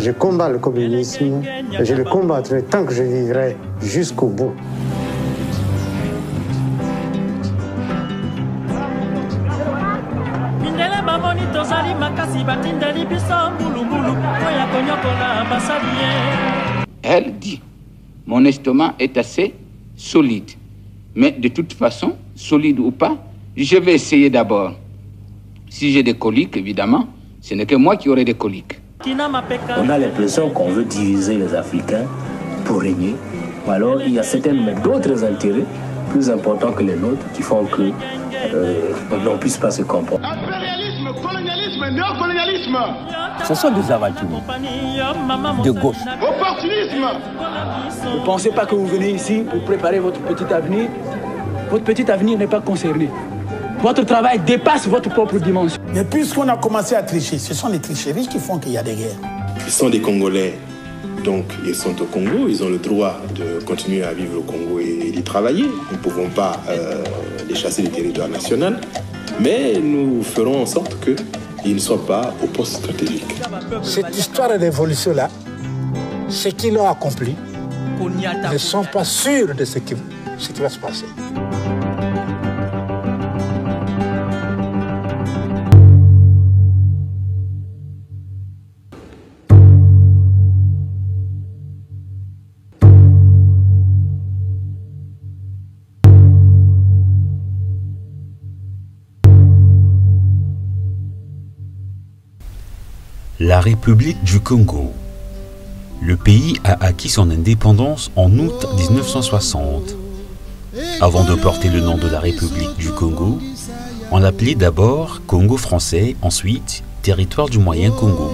Je combats le communisme et je le combattrai tant que je vivrai jusqu'au bout. Elle dit, mon estomac est assez solide. Mais de toute façon, solide ou pas, je vais essayer d'abord. Si j'ai des coliques, évidemment, ce n'est que moi qui aurai des coliques. On a l'impression qu'on veut diviser les Africains pour régner. Ou alors il y a certainement d'autres intérêts plus importants que les nôtres qui font que l'on ne puisse pas se comprendre. Impérialisme, colonialisme, néocolonialisme. Ce sont des aventures de gauche. Opportunisme. Ne pensez pas que vous venez ici pour préparer votre petit avenir. Votre petit avenir n'est pas concerné. Votre travail dépasse votre propre dimension. Mais puisqu'on a commencé à tricher, ce sont les tricheries qui font qu'il y a des guerres. Ils sont des Congolais, donc ils sont au Congo, ils ont le droit de continuer à vivre au Congo et d'y travailler. Nous ne pouvons pas les chasser du territoire national, mais nous ferons en sorte qu'ils ne soient pas au poste stratégique. Cette histoire de révolution-là, ce qu'ils ont accompli, ne sont pas sûrs de ce qui va se passer. La République du Congo. Le pays a acquis son indépendance en août 1960. Avant de porter le nom de la République du Congo, on l'appelait d'abord Congo français, ensuite Territoire du Moyen Congo,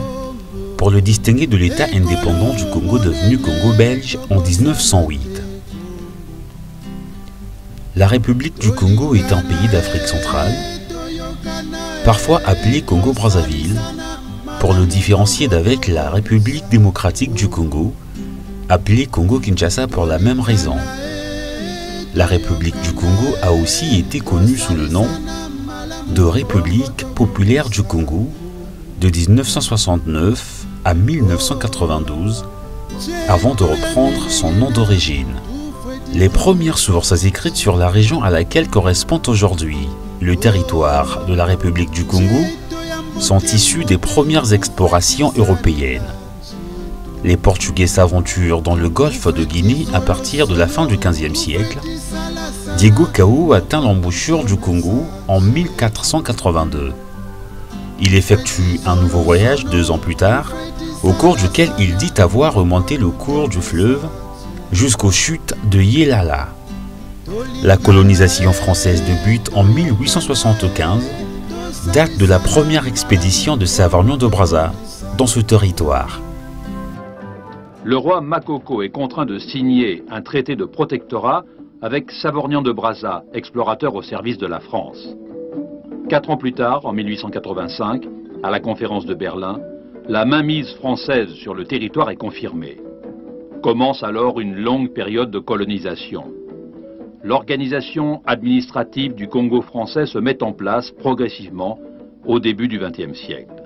pour le distinguer de l'État indépendant du Congo devenu Congo belge en 1908. La République du Congo est un pays d'Afrique centrale, parfois appelé Congo-Brazzaville, pour le différencier d'avec la République démocratique du Congo, appelée Congo-Kinshasa pour la même raison. La République du Congo a aussi été connue sous le nom de République populaire du Congo de 1969 à 1992, avant de reprendre son nom d'origine. Les premières sources écrites sur la région à laquelle correspond aujourd'hui le territoire de la République du Congo sont issus des premières explorations européennes. Les Portugais s'aventurent dans le golfe de Guinée à partir de la fin du XVe siècle. Diego Cao atteint l'embouchure du Congo en 1482. Il effectue un nouveau voyage 2 ans plus tard, au cours duquel il dit avoir remonté le cours du fleuve jusqu'aux chutes de Yelala. La colonisation française débute en 1875, date de la première expédition de Savargnon de Brazza dans ce territoire. Le roi Makoko est contraint de signer un traité de protectorat avec Savargnon de Brazza, explorateur au service de la France. 4 ans plus tard, en 1885, à la conférence de Berlin, la mainmise française sur le territoire est confirmée. Commence alors une longue période de colonisation. L'organisation administrative du Congo français se met en place progressivement au début du XXe siècle.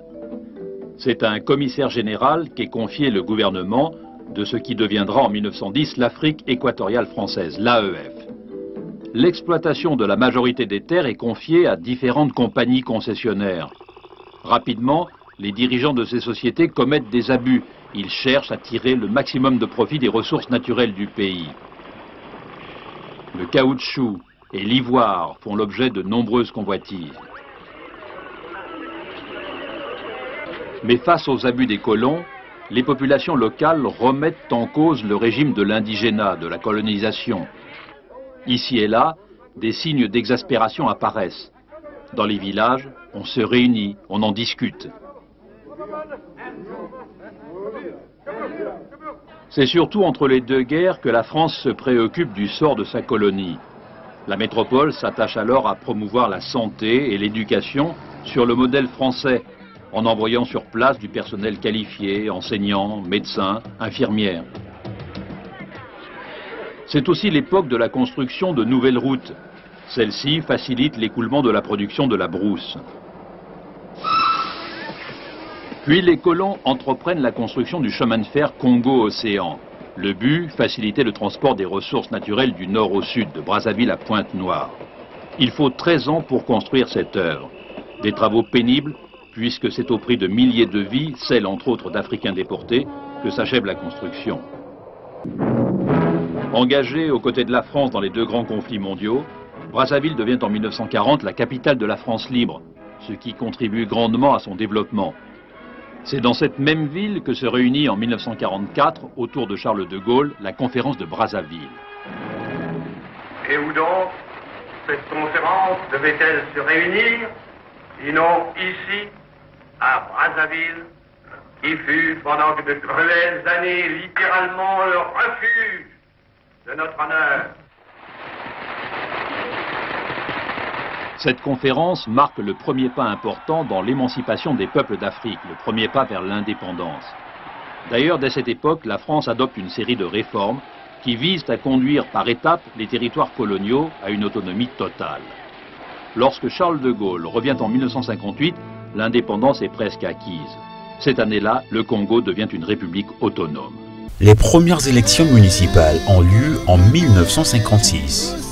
C'est à un commissaire général qu'est confié le gouvernement de ce qui deviendra en 1910 l'Afrique équatoriale française, l'AEF. L'exploitation de la majorité des terres est confiée à différentes compagnies concessionnaires. Rapidement, les dirigeants de ces sociétés commettent des abus. Ils cherchent à tirer le maximum de profit des ressources naturelles du pays. Le caoutchouc et l'ivoire font l'objet de nombreuses convoitises. Mais face aux abus des colons, les populations locales remettent en cause le régime de l'indigénat, de la colonisation. Ici et là, des signes d'exaspération apparaissent. Dans les villages, on se réunit, on en discute. C'est surtout entre les deux guerres que la France se préoccupe du sort de sa colonie. La métropole s'attache alors à promouvoir la santé et l'éducation sur le modèle français, en envoyant sur place du personnel qualifié, enseignants, médecins, infirmières. C'est aussi l'époque de la construction de nouvelles routes. Celles-ci facilitent l'écoulement de la production de la brousse. Puis les colons entreprennent la construction du chemin de fer Congo-Océan. Le but, faciliter le transport des ressources naturelles du nord au sud, de Brazzaville à Pointe-Noire. Il faut 13 ans pour construire cette œuvre. Des travaux pénibles, puisque c'est au prix de milliers de vies, celles entre autres d'Africains déportés, que s'achève la construction. Engagé aux côtés de la France dans les deux grands conflits mondiaux, Brazzaville devient en 1940 la capitale de la France libre, ce qui contribue grandement à son développement. C'est dans cette même ville que se réunit en 1944, autour de Charles de Gaulle, la conférence de Brazzaville. Et où donc cette conférence devait-elle se réunir, sinon ici, à Brazzaville, qui fut pendant de cruelles années littéralement le refuge de notre honneur. Cette conférence marque le premier pas important dans l'émancipation des peuples d'Afrique, le premier pas vers l'indépendance. D'ailleurs, dès cette époque, la France adopte une série de réformes qui visent à conduire par étapes les territoires coloniaux à une autonomie totale. Lorsque Charles de Gaulle revient en 1958, l'indépendance est presque acquise. Cette année-là, le Congo devient une république autonome. Les premières élections municipales ont lieu en 1956.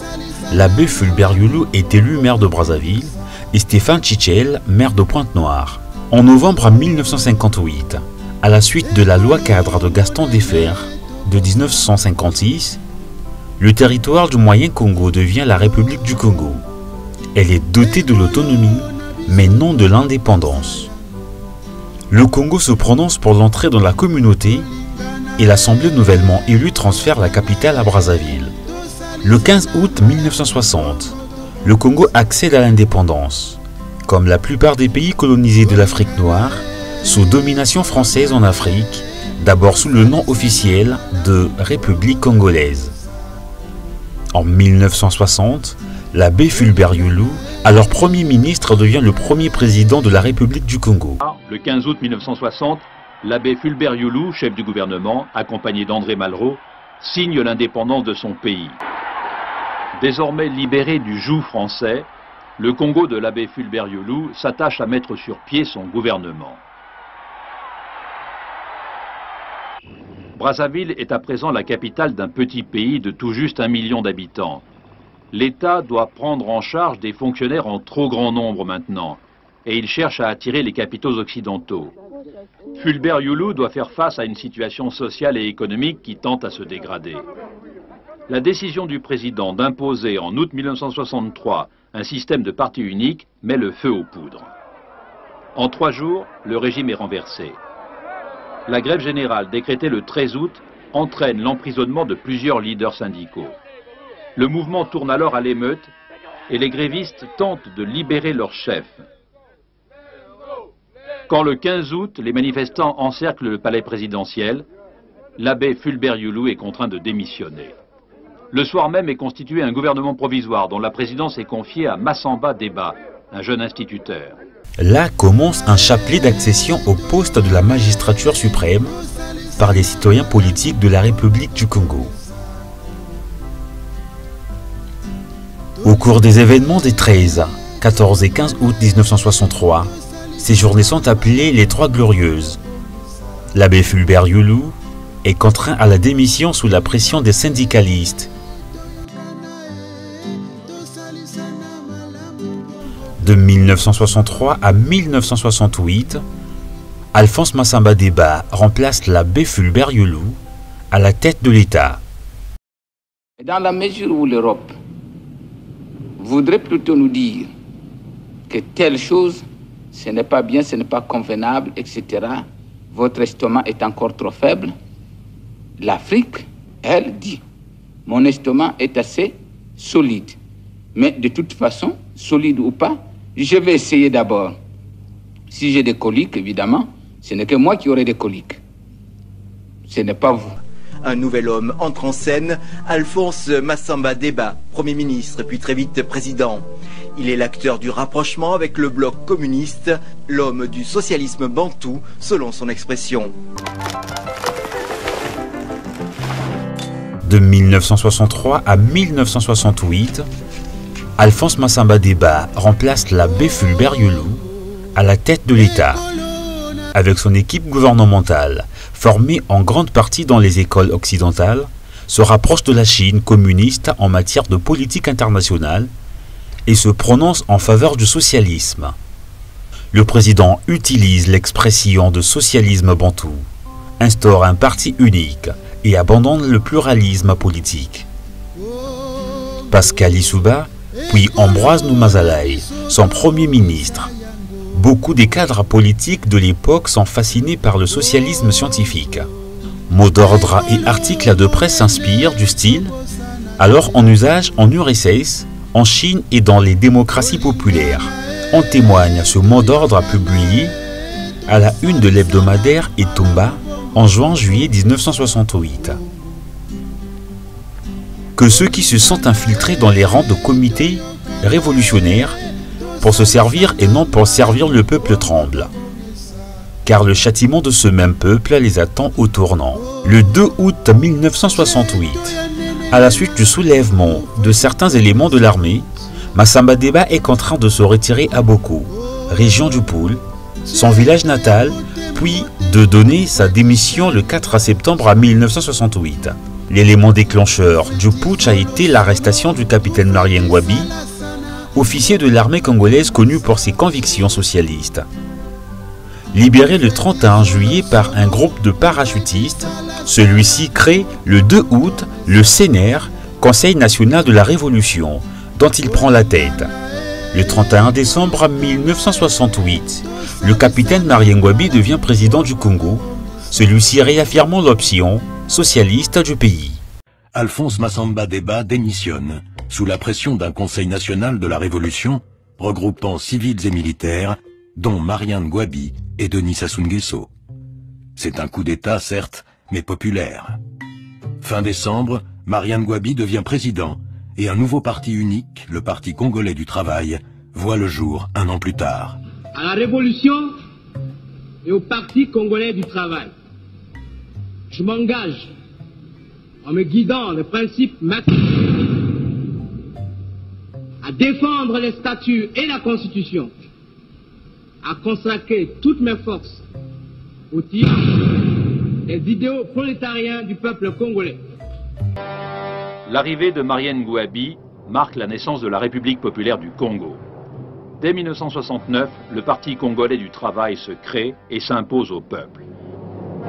L'abbé Fulbert Yulu est élu maire de Brazzaville et Stéphane Tchichel maire de Pointe-Noire. En novembre 1958, à la suite de la loi cadre de Gaston Defferre de 1956, le territoire du Moyen Congo devient la République du Congo. Elle est dotée de l'autonomie, mais non de l'indépendance. Le Congo se prononce pour l'entrée dans la communauté et l'Assemblée nouvellement élue transfère la capitale à Brazzaville. Le 15 août 1960, le Congo accède à l'indépendance. Comme la plupart des pays colonisés de l'Afrique noire, sous domination française en Afrique, d'abord sous le nom officiel de République congolaise. En 1960, l'abbé Fulbert Yulu, alors Premier ministre, devient le premier président de la République du Congo. Le 15 août 1960, l'abbé Fulbert Yulu, chef du gouvernement, accompagné d'André Malraux, signe l'indépendance de son pays. Désormais libéré du joug français, le Congo de l'abbé Fulbert Yulu s'attache à mettre sur pied son gouvernement. Brazzaville est à présent la capitale d'un petit pays de tout juste 1 million d'habitants. L'État doit prendre en charge des fonctionnaires en trop grand nombre maintenant, et il cherche à attirer les capitaux occidentaux. Fulbert Yulu doit faire face à une situation sociale et économique qui tente à se dégrader. La décision du président d'imposer en août 1963 un système de parti unique met le feu aux poudres. En 3 jours, le régime est renversé. La grève générale décrétée le 13 août entraîne l'emprisonnement de plusieurs leaders syndicaux. Le mouvement tourne alors à l'émeute et les grévistes tentent de libérer leur chef. Quand le 15 août, les manifestants encerclent le palais présidentiel, l'abbé Fulbert Yulu est contraint de démissionner. Le soir même est constitué un gouvernement provisoire dont la présidence est confiée à Massamba Deba, un jeune instituteur. Là commence un chapelet d'accession au poste de la magistrature suprême par les citoyens politiques de la République du Congo. Au cours des événements des 13, 14 et 15 août 1963, ces journées sont appelées les Trois Glorieuses. L'abbé Fulbert Yulu est contraint à la démission sous la pression des syndicalistes. De 1963 à 1968, Alphonse Massamba Deba remplace l'abbé Fulbert Yulu à la tête de l'État. Dans la mesure où l'Europe voudrait plutôt nous dire que telle chose, ce n'est pas bien, ce n'est pas convenable, etc., votre estomac est encore trop faible, l'Afrique, elle, dit « Mon estomac est assez solide. Mais de toute façon, solide ou pas, je vais essayer d'abord. Si j'ai des coliques, évidemment, ce n'est que moi qui aurai des coliques. Ce n'est pas vous. » Un nouvel homme entre en scène, Alphonse Massamba Deba, Premier ministre puis très vite président. Il est l'acteur du rapprochement avec le bloc communiste, l'homme du socialisme bantou, selon son expression. De 1963 à 1968, Alphonse Massamba Deba remplace l'abbé Fulbert Yulu à la tête de l'État. avec son équipe gouvernementale, formée en grande partie dans les écoles occidentales, se rapproche de la Chine communiste en matière de politique internationale et se prononce en faveur du socialisme. Le président utilise l'expression de socialisme bantou, instaure un parti unique et abandonne le pluralisme politique. Pascal Lissouba, puis Ambroise Noumazalaï, son premier ministre. Beaucoup des cadres politiques de l'époque sont fascinés par le socialisme scientifique. Mots d'ordre et articles de presse s'inspirent du style alors en usage en URSS, en Chine et dans les démocraties populaires. En témoigne ce mot d'ordre publié à la une de l'hebdomadaire Etumba en juin-juillet 1968. Que ceux qui se sont infiltrés dans les rangs de comités révolutionnaires pour se servir et non pour servir le peuple tremblent. Car le châtiment de ce même peuple les attend au tournant. Le 2 août 1968, à la suite du soulèvement de certains éléments de l'armée, Massamba Deba est contraint de se retirer à Boko, région du Poul, son village natal, puis de donner sa démission le 4 septembre 1968. L'élément déclencheur du putsch a été l'arrestation du capitaine Marien Ngouabi, officier de l'armée congolaise connu pour ses convictions socialistes. Libéré le 31 juillet par un groupe de parachutistes, celui-ci crée le 2 août le CNR, Conseil national de la Révolution, dont il prend la tête. Le 31 décembre 1968, le capitaine Marien Ngouabi devient président du Congo, celui-ci réaffirmant l'option socialiste du pays. Alphonse Massamba Deba démissionne, sous la pression d'un Conseil national de la Révolution, regroupant civils et militaires, dont Marien Ngouabi et Denis Sassou Nguesso. C'est un coup d'État, certes, mais populaire. Fin décembre, Marien Ngouabi devient président, et un nouveau parti unique, le Parti congolais du travail, voit le jour un an plus tard. À la Révolution et au Parti congolais du travail, je m'engage, en me guidant le principe à défendre les statuts et la Constitution, à consacrer toutes mes forces au tir des idéaux prolétariens du peuple congolais. L'arrivée de Marien Ngouabi marque la naissance de la République populaire du Congo. Dès 1969, le Parti congolais du travail se crée et s'impose au peuple.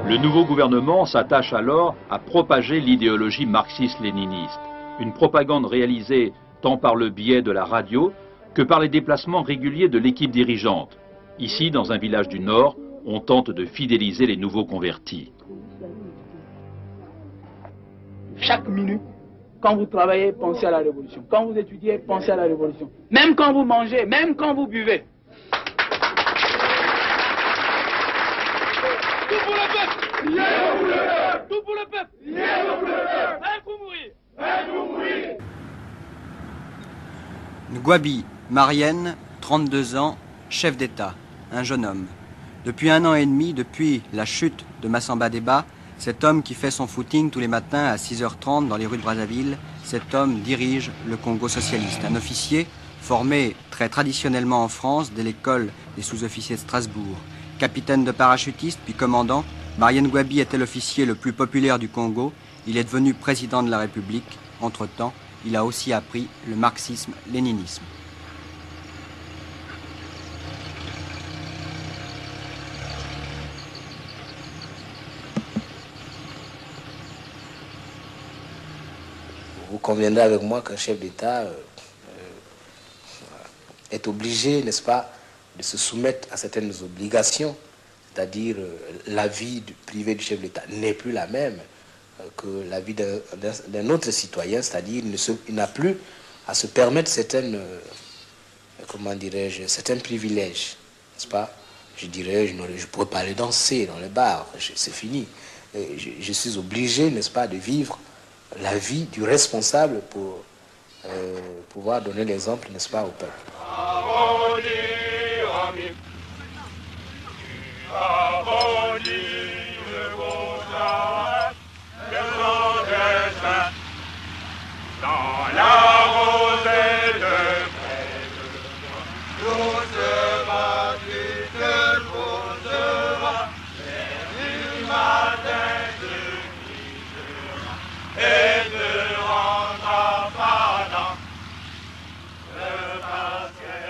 Le nouveau gouvernement s'attache alors à propager l'idéologie marxiste-léniniste, une propagande réalisée tant par le biais de la radio que par les déplacements réguliers de l'équipe dirigeante. Ici, dans un village du Nord, on tente de fidéliser les nouveaux convertis. Chaque minute, quand vous travaillez, pensez à la révolution. Quand vous étudiez, pensez à la révolution. Même quand vous mangez, même quand vous buvez. Tout pour le peuple! Tout pour le peuple! Prêt pour mourir! Prêt pour mourir! Ngouabi, Marienne, 32 ans, chef d'État, un jeune homme. Depuis 1 an et demi, depuis la chute de Massamba Deba, cet homme qui fait son footing tous les matins à 6h30 dans les rues de Brazzaville, cet homme dirige le Congo socialiste. Un officier formé très traditionnellement en France dès l'école des sous-officiers de Strasbourg. Capitaine de parachutiste puis commandant, Marien Ngouabi était l'officier le plus populaire du Congo. Il est devenu président de la République. Entre-temps, il a aussi appris le marxisme-léninisme. Vous conviendrez avec moi qu'un chef d'État est obligé, n'est-ce pas, de se soumettre à certaines obligations, c'est-à-dire la vie privée du chef d'État n'est plus la même que la vie d'un autre citoyen, c'est-à-dire il n'a plus à se permettre certaines, comment dirais-je, certains privilèges, n'est-ce pas? Je dirais, je ne pourrais pas aller danser dans les bars, c'est fini. Je suis obligé, n'est-ce pas, de vivre la vie du responsable pour pouvoir donner l'exemple, n'est-ce pas, au peuple. Dans la rosée de doucement tu te poseras.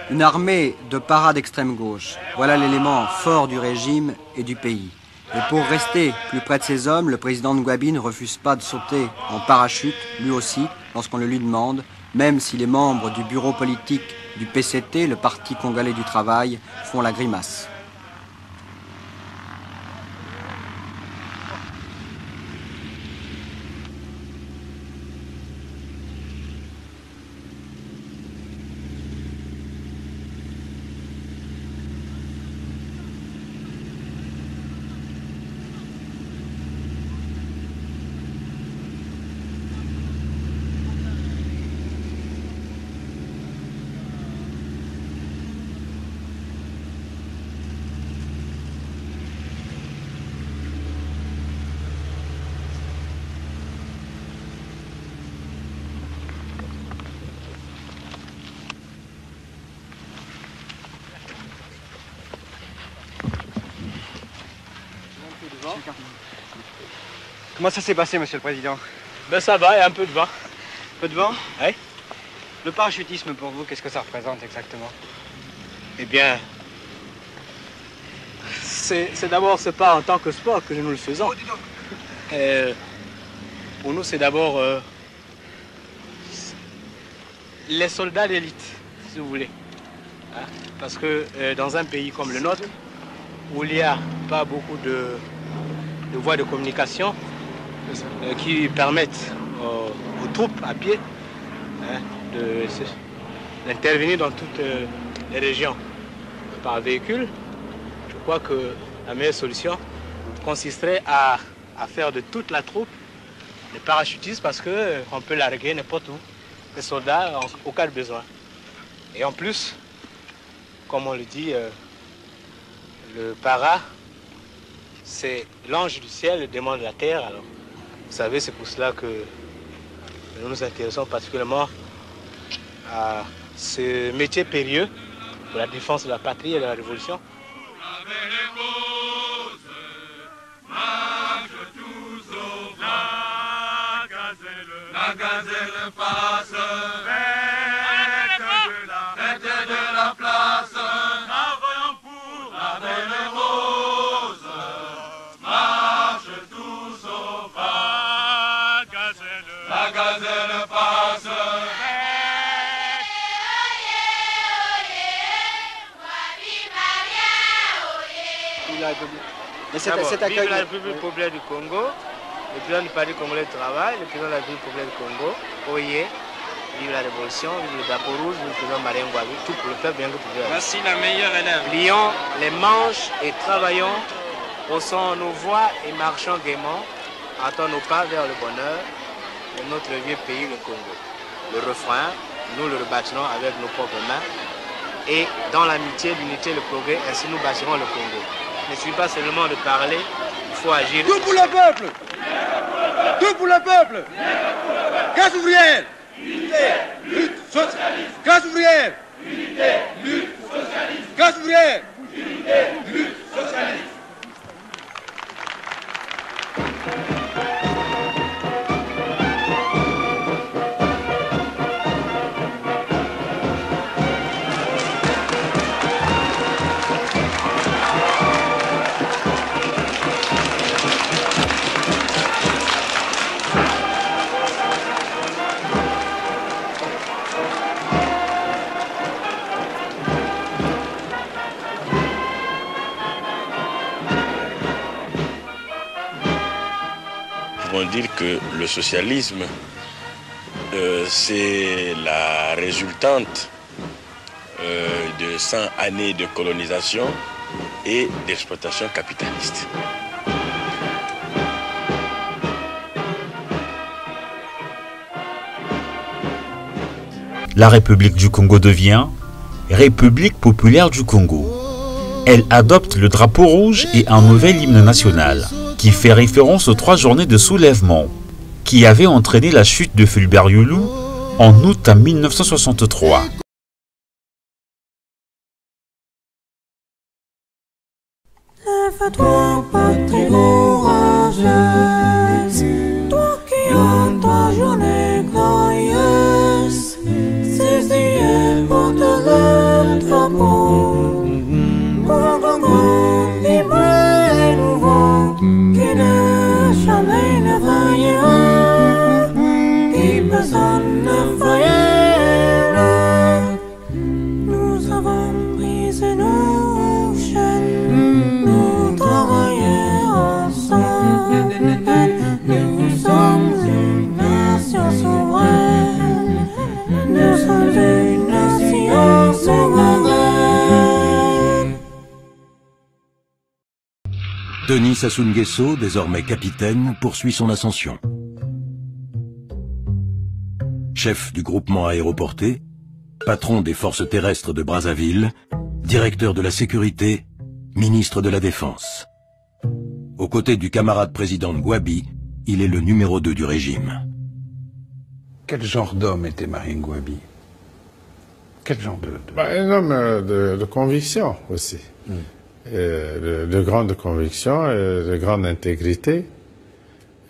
Une armée de paras d'extrême gauche. Voilà l'élément fort du régime et du pays. Et pour rester plus près de ces hommes, le président Ngouabi ne refuse pas de sauter en parachute, lui aussi, lorsqu'on le lui demande, même si les membres du bureau politique du PCT, le Parti congolais du travail, font la grimace. Comment ça s'est passé, Monsieur le Président? Ben ça va, il y a un peu de vent. Un peu de vent? Oui. Le parachutisme pour vous, qu'est-ce que ça représente exactement? Eh bien, c'est d'abord, c'est pas en tant que sport que nous le faisons. Pour nous, c'est d'abord les soldats d'élite, si vous voulez. Hein? Parce que dans un pays comme le nôtre, où il n'y a pas beaucoup de voies de communication qui permettent aux troupes à pied hein, d'intervenir dans toutes les régions par véhicule, je crois que la meilleure solution consisterait à faire de toute la troupe des parachutistes parce qu'on peut larguer n'importe où, les soldats au cas de besoin. Et en plus, comme on le dit, le para, c'est l'ange du ciel, le démon de la terre. Alors, vous savez, c'est pour cela que nous nous intéressons particulièrement à ce métier périlleux pour la défense de la patrie et de la révolution. La gazelle passe, tête de la place, travaillant pour la belle rose, marche tous au pas, la gazelle passe. Vive la République populaire du Congo, le président du Parti congolais du travail, le président de la République populaire du Congo, Oye, vive la révolution, vive le drapeau rouge, vive le président Marien Ngouabi, tout pour le peuple bien que pour le. Voici la meilleure élève. Plions les manches et travaillons, haussons nos voix et marchons gaiement, hâtons nos pas vers le bonheur de notre vieux pays, le Congo. Le refrain, nous le rebâtirons avec nos propres mains et dans l'amitié, l'unité, le progrès, ainsi nous bâtirons le Congo. Il ne suffit pas seulement de parler, il faut agir. Tout pour le peuple! Tout pour le peuple! Classe ouvrière! Unité, lutte, socialisme! Classe ouvrière! Unité, lutte, socialisme! Classe ouvrière! Unité, lutte, socialisme! Dire que le socialisme, c'est la résultante de 100 années de colonisation et d'exploitation capitaliste. La République du Congo devient République populaire du Congo. Elle adopte le drapeau rouge et un nouvel hymne national, qui fait référence aux 3 journées de soulèvement qui avaient entraîné la chute de Fulbert Youlou en août 1963. Lève-toi, patrie courageuse, toi qui as ta journée glorieuse, saisis et porte-le. Denis Sassou Nguesso, désormais capitaine, poursuit son ascension. Chef du groupement aéroporté, patron des forces terrestres de Brazzaville, directeur de la sécurité, ministre de la Défense. Aux côtés du camarade président Ngouabi, il est le numéro 2 du régime. Quel genre d'homme était Marien Ngouabi? Quel genre de... Un homme de conviction aussi. De grande conviction, de grande intégrité.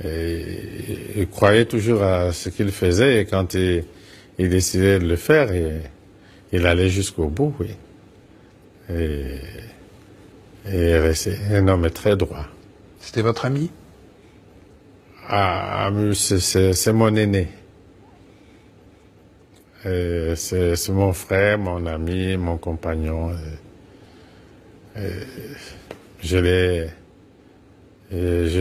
Et il croyait toujours à ce qu'il faisait, et quand il décidait de le faire, il allait jusqu'au bout, oui. Et c'est un homme très droit. C'était votre ami? C'est mon aîné. C'est mon frère, mon ami, mon compagnon. Je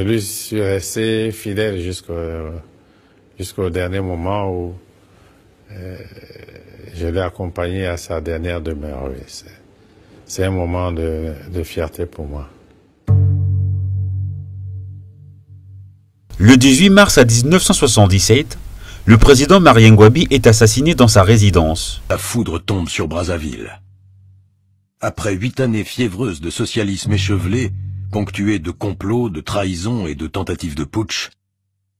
lui suis resté fidèle jusqu'au dernier moment où je l'ai accompagné à sa dernière demeure. Oui. C'est un moment de fierté pour moi. Le 18 mars 1977, le président Marien Ngouabi est assassiné dans sa résidence. La foudre tombe sur Brazzaville. Après 8 années fiévreuses de socialisme échevelé, ponctuées de complots, de trahisons et de tentatives de putsch,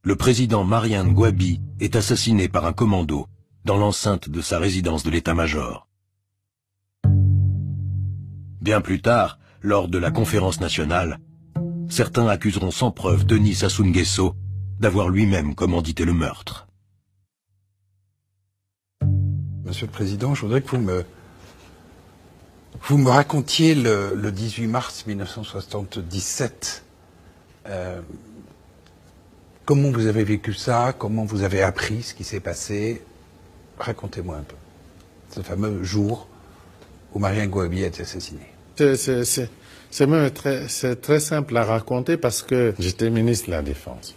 le président Marien Ngouabi est assassiné par un commando dans l'enceinte de sa résidence de l'état-major. Bien plus tard, lors de la conférence nationale, certains accuseront sans preuve Denis Sassou Nguesso d'avoir lui-même commandité le meurtre. Monsieur le Président, je voudrais que vous me racontiez le 18 mars 1977. Comment vous avez vécu ça? Comment vous avez appris ce qui s'est passé? Racontez-moi un peu. Ce fameux jour où Marien Ngouabi a été assassiné. C'est très simple à raconter parce que j'étais ministre de la Défense.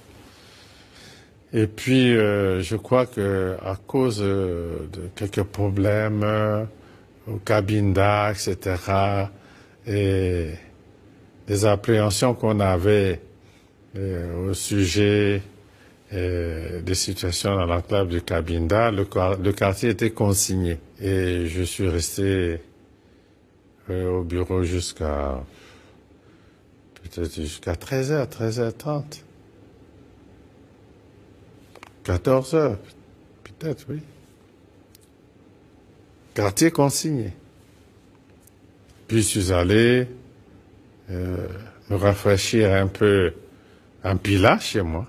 Et puis, je crois que à cause de quelques problèmes au Cabinda, etc., et des appréhensions qu'on avait au sujet des situations dans l'enclave du Cabinda, le quartier était consigné. Et je suis resté au bureau jusqu'à 13h, 13h30. 14h, peut-être, oui. Quartier consigné. Puis je suis allé me rafraîchir un peu en Pila chez moi.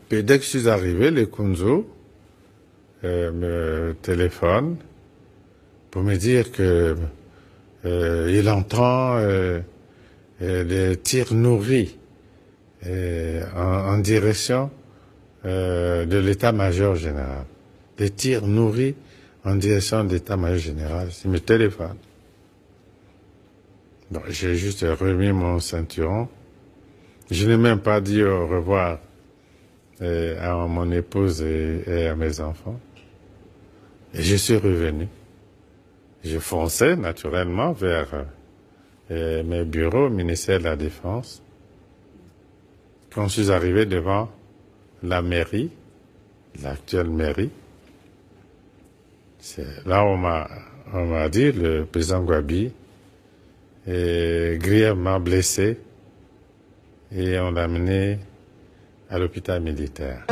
Puis dès que je suis arrivé, les Kunzo me téléphonent pour me dire que il entend des tirs nourris en direction de l'état-major général. Des tirs nourris en direction de l'état-major général. Il me téléphone. Donc, j'ai juste remis mon ceinturon. Je n'ai même pas dit au revoir à mon épouse et à mes enfants. Et je suis revenu. Je fonçais naturellement vers mes bureaux au ministère de la Défense. Quand je suis arrivé devant la mairie, l'actuelle mairie, c'est là où on m'a dit, le président Ngouabi est grièvement blessé et on l'a amené à l'hôpital militaire.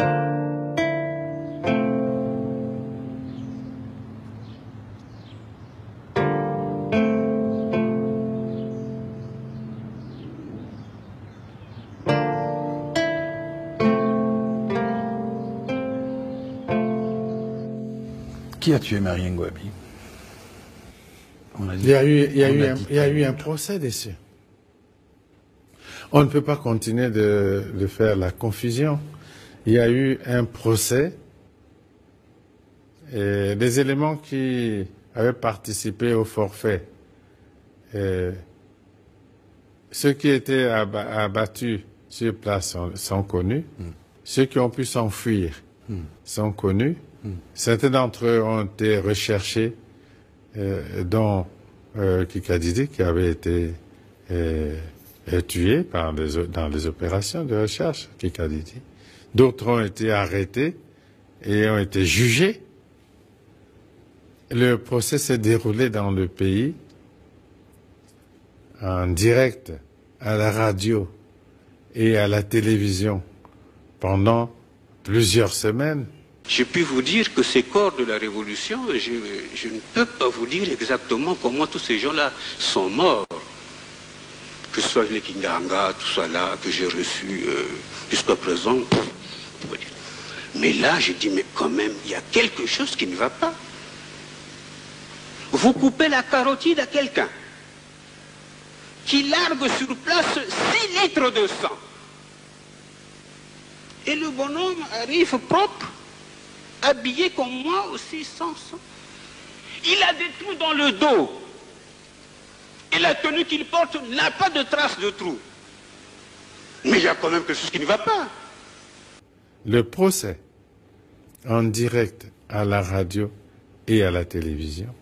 Qui a tué Marien Ngouabi? Il y a eu un procès dessus. On ne peut pas continuer de faire la confusion. Il y a eu un procès et des éléments qui avaient participé au forfait. Ceux qui étaient abattus sur place sont connus. Ceux qui ont pu s'enfuir sont connus. Certains d'entre eux ont été recherchés, dont Kikadidi, qui avait été tués dans les opérations de recherche, Kikadidi. D'autres ont été arrêtés et ont été jugés. Le procès s'est déroulé dans le pays, en direct, à la radio et à la télévision, pendant plusieurs semaines. Je puis vous dire que ces corps de la Révolution, je ne peux pas vous dire exactement comment tous ces gens-là sont morts. Que ce soit les Kinganga, tout ça là, que j'ai reçu jusqu'à présent. Mais là, je dis, mais quand même, il y a quelque chose qui ne va pas. Vous coupez la carotide à quelqu'un qui largue sur place 6 litres de sang. Et le bonhomme arrive propre, habillé comme moi aussi, sans sang. Il a des trous dans le dos. Et la tenue qu'il porte n'a pas de traces de trous. Mais il y a quand même quelque chose qui ne va pas. Le procès, en direct à la radio et à la télévision,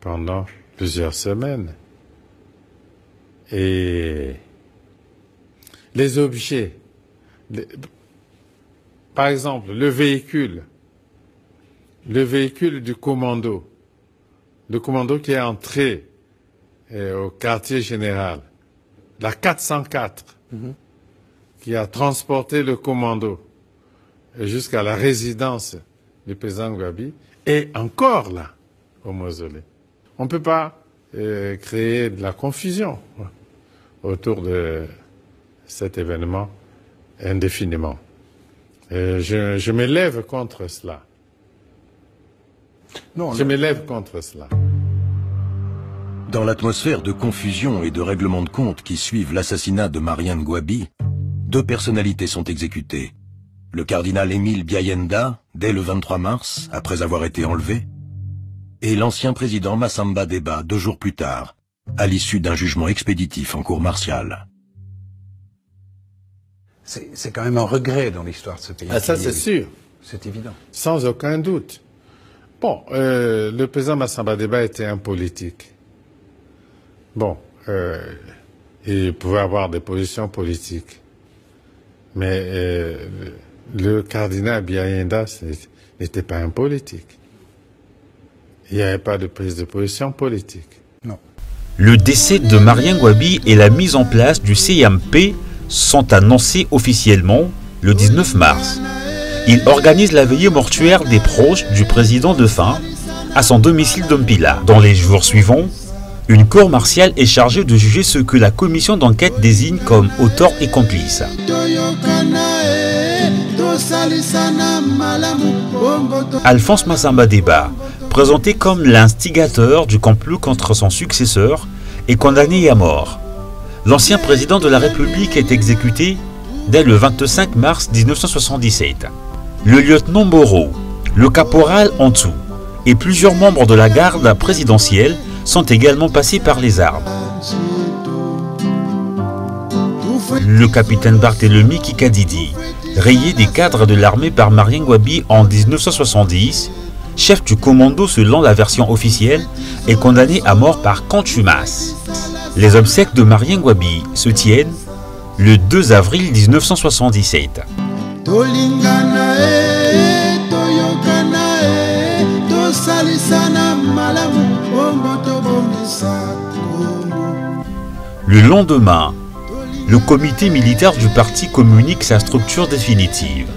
pendant plusieurs semaines. Et les objets, par exemple, le véhicule du commando, le commando qui est entré au quartier général, la 404, qui a transporté le commando jusqu'à la résidence du président Gwabi, est encore là, au mausolée. On ne peut pas créer de la confusion autour de cet événement indéfiniment. Je m'élève contre cela. Je m'élève contre cela. Dans l'atmosphère de confusion et de règlement de compte qui suivent l'assassinat de Mariane Gwabi, 2 personnalités sont exécutées. Le cardinal Émile Biayenda, dès le 23 mars, après avoir été enlevé, et l'ancien président Massamba Deba 2 jours plus tard, à l'issue d'un jugement expéditif en cour martiale. C'est quand même un regret dans l'histoire de ce pays. Ah, ça c'est sûr. C'est évident. Sans aucun doute. Bon, le président Massamba Deba était un politique. Bon, il pouvait avoir des positions politiques. Mais le cardinal Biayenda n'était pas un politique. Il n'y avait pas de prise de position politique. Non. Le décès de Mariane Gwabi et la mise en place du CIAMP sont annoncés officiellement le 19 mars. Il organise la veillée mortuaire des proches du président défunt à son domicile d'Ompila. Dans les jours suivants, une cour martiale est chargée de juger ce que la commission d'enquête désigne comme auteur et complice. Alphonse Massamba Deba, présenté comme l'instigateur du complot contre son successeur, est condamné à mort. L'ancien président de la République est exécuté dès le 25 mars 1977. Le lieutenant Boro, le caporal Antou et plusieurs membres de la garde présidentielle sont également passés par les armes. Le capitaine Barthélemy Kikadidi, rayé des cadres de l'armée par Mariane Gwabi en 1970, chef du commando selon la version officielle, est condamné à mort par contumace. Les obsèques de Mariane Gwabi se tiennent le 2 avril 1977. Le lendemain, le comité militaire du parti communique sa structure définitive.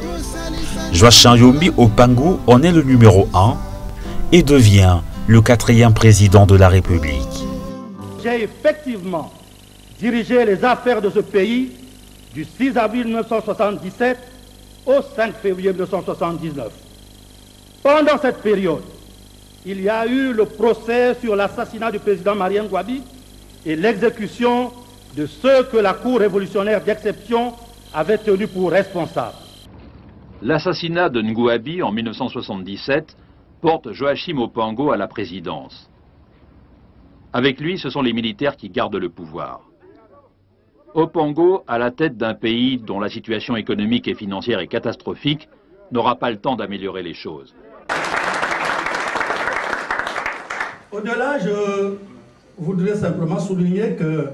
Joachim Yombi Opango en est le numéro 1 et devient le 4e président de la République. J'ai effectivement dirigé les affaires de ce pays du 6 avril 1977 au 5 février 1979. Pendant cette période, il y a eu le procès sur l'assassinat du président Mariane Gwabi et l'exécution de ceux que la Cour révolutionnaire d'exception avait tenus pour responsables. L'assassinat de Ngouabi en 1977 porte Joachim Opango à la présidence. Avec lui, ce sont les militaires qui gardent le pouvoir. Opango, à la tête d'un pays dont la situation économique et financière est catastrophique, n'aura pas le temps d'améliorer les choses. Au-delà, je voudrais simplement souligner que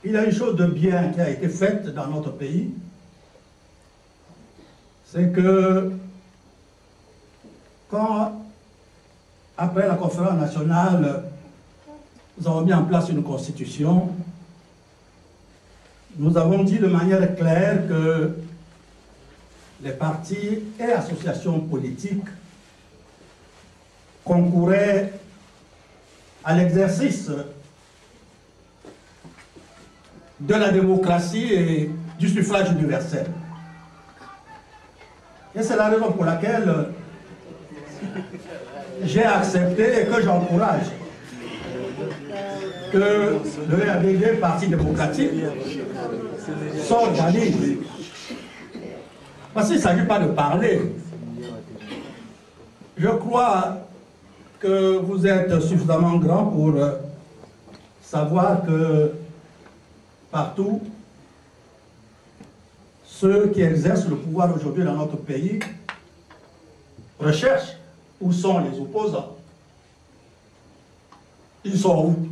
Il y a une chose de bien qui a été faite dans notre pays, c'est que quand, après la conférence nationale, nous avons mis en place une constitution, nous avons dit de manière claire que les partis et associations politiques concouraient à l'exercice de la démocratie et du suffrage universel. Et c'est la raison pour laquelle j'ai accepté et que j'encourage que le RDD, Parti démocratique, s'organise. Parce qu'il ne s'agit pas de parler. Je crois que vous êtes suffisamment grand pour savoir que partout, ceux qui exercent le pouvoir aujourd'hui dans notre pays recherchent où sont les opposants. Ils sont où?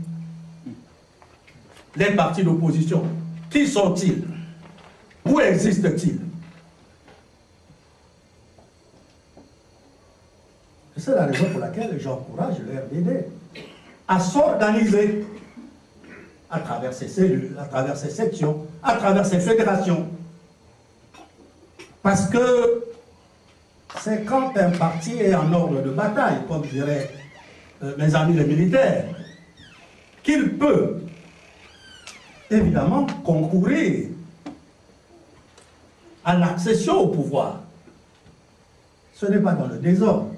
Les partis d'opposition. Qui sont-ils? Où existent-ils? C'est la raison pour laquelle j'encourage le RDD à s'organiser à travers ses cellules, à travers ses sections, à travers ses fédérations. Parce que c'est quand un parti est en ordre de bataille, comme diraient mes amis les militaires, qu'il peut évidemment concourir à l'accession au pouvoir. Ce n'est pas dans le désordre.